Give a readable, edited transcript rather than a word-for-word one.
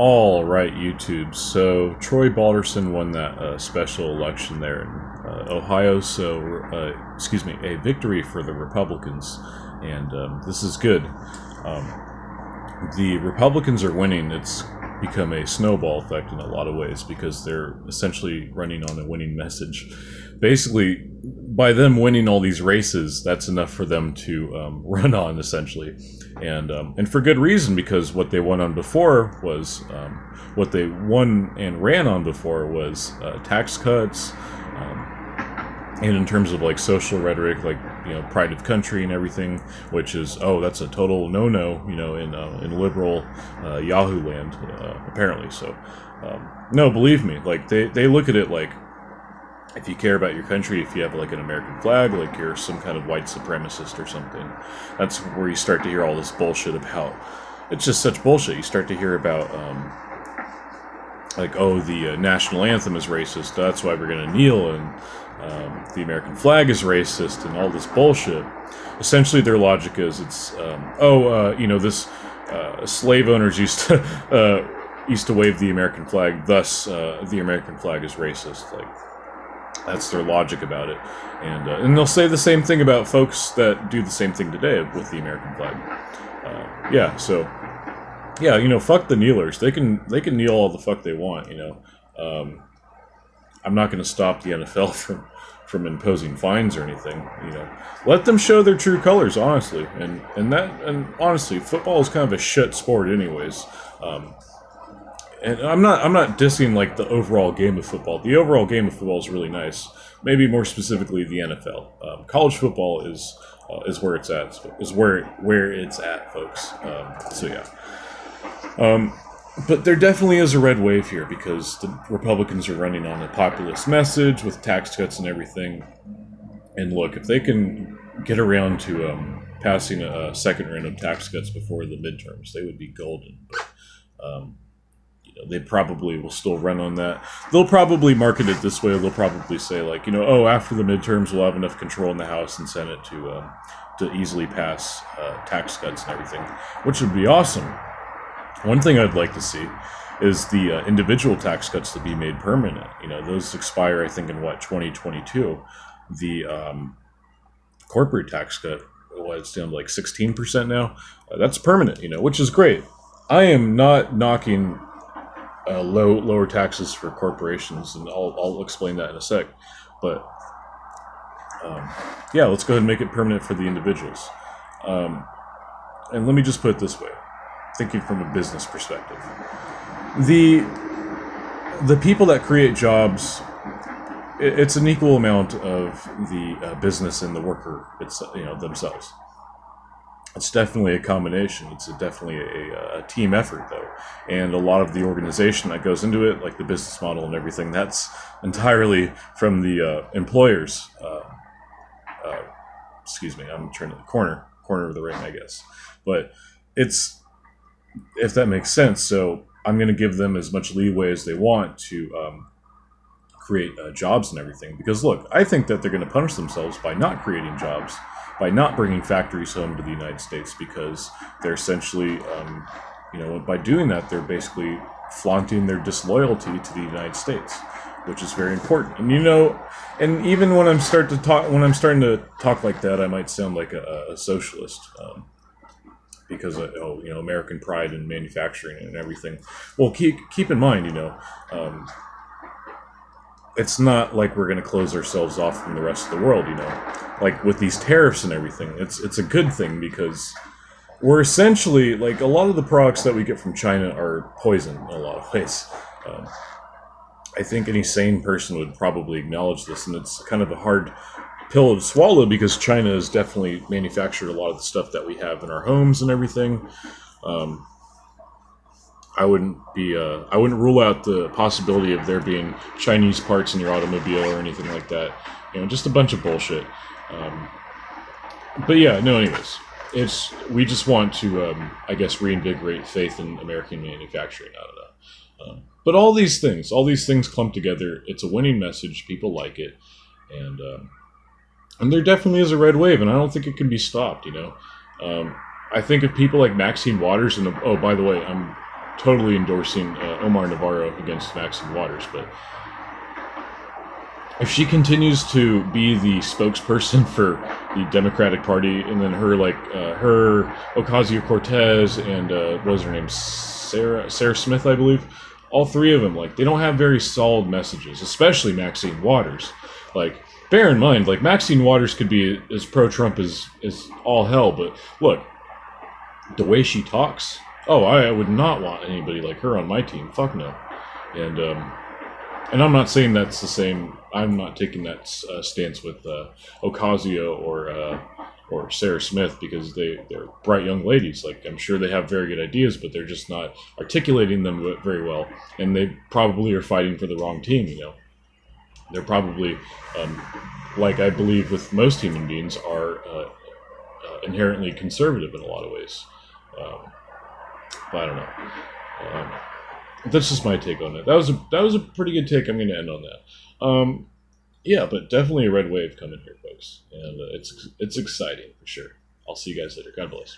All right, YouTube. So Troy Balderson won that special election there in Ohio. So, excuse me, a victory for the Republicans, and this is good. The Republicans are winning. It's become a snowball effect in a lot of ways because they're essentially running on a winning message. Basically, by them winning all these races, that's enough for them to run on, essentially, and for good reason, because what they won on before was what they won and ran on before was tax cuts, and in terms of like social rhetoric, like pride of country and everything, which is that's a total no-no, in liberal Yahoo land, apparently. So no, believe me, like they look at it like, if you care about your country, if you have like an American flag, like you're some kind of white supremacist or something. That's where you start to hear all this bullshit about. It's just such bullshit. You start to hear about the national anthem is racist. That's why we're gonna kneel, and the American flag is racist, and all this bullshit. Essentially, their logic is this slave owners used to wave the American flag, thus the American flag is racist. Like, that's their logic about it, and they'll say the same thing about folks that do the same thing today with the American flag. Fuck the kneelers. They can kneel all the fuck they want. I'm not going to stop the NFL from imposing fines or anything. Let them show their true colors, honestly, and honestly, football is kind of a shit sport, anyways. And I'm not dissing like the overall game of football. The overall game of football is really nice. Maybe more specifically the NFL. College football is where it's at. Is where it's at, folks. But there definitely is a red wave here because the Republicans are running on a populist message with tax cuts and everything. And look, if they can get around to passing a second round of tax cuts before the midterms, they would be golden. But, they probably will still run on that. They'll probably market it this way. They'll probably say like, after the midterms, we'll have enough control in the House and Senate to easily pass tax cuts and everything, which would be awesome. One thing I'd like to see is the individual tax cuts to be made permanent. Those expire, I think, in 2022. The corporate tax cut, it's down to like 16% now. That's permanent, which is great. I am not knocking lower taxes for corporations, and I'll explain that in a sec. But let's go ahead and make it permanent for the individuals. And let me just put it this way, thinking from a business perspective, the people that create jobs, it's an equal amount of the business and the worker, themselves. It's definitely a combination. It's definitely a team effort, though. And a lot of the organization that goes into it, like the business model and everything, that's entirely from the employers. Excuse me, I'm turning the corner of the ring, I guess. But it's, if that makes sense, so I'm going to give them as much leeway as they want to create jobs and everything. Because look, I think that they're going to punish themselves by not creating jobs, by not bringing factories home to the United States, because they're essentially, by doing that, they're basically flaunting their disloyalty to the United States, which is very important. And and even when I'm starting to talk like that, I might sound like a socialist, because American pride in manufacturing and everything. Well, keep in mind, it's not like we're going to close ourselves off from the rest of the world, like with these tariffs and everything. It's a good thing, because we're essentially, like, a lot of the products that we get from China are poison in a lot of ways. I think any sane person would probably acknowledge this, and it's kind of a hard pill to swallow because China has definitely manufactured a lot of the stuff that we have in our homes and everything. I wouldn't rule out the possibility of there being Chinese parts in your automobile or anything like that. Just a bunch of bullshit. Anyways, we just want to, reinvigorate faith in American manufacturing. I don't know. But all these things clump together. It's a winning message. People like it. And there definitely is a red wave, and I don't think it can be stopped, I think of people like Maxine Waters, and by the way, I'm totally endorsing Omar Navarro against Maxine Waters, but if she continues to be the spokesperson for the Democratic Party, and then her her Ocasio-Cortez and what was her name, Sarah Smith, I believe, all three of them, like, they don't have very solid messages, especially Maxine Waters. Like, bear in mind, like, Maxine Waters could be as pro-Trump as all hell, but look, the way she talks, oh, I would not want anybody like her on my team. Fuck no. And I'm not saying that's the same. I'm not taking that stance with Ocasio or Sarah Smith, because they're bright young ladies. Like, I'm sure they have very good ideas, but they're just not articulating them very well, and they probably are fighting for the wrong team. You know, they're probably, like I believe with most human beings, are inherently conservative in a lot of ways. But I don't know. That's just my take on it. That was a pretty good take. I'm going to end on that. Yeah, but definitely a red wave coming here, folks, and it's exciting for sure. I'll see you guys later. God bless.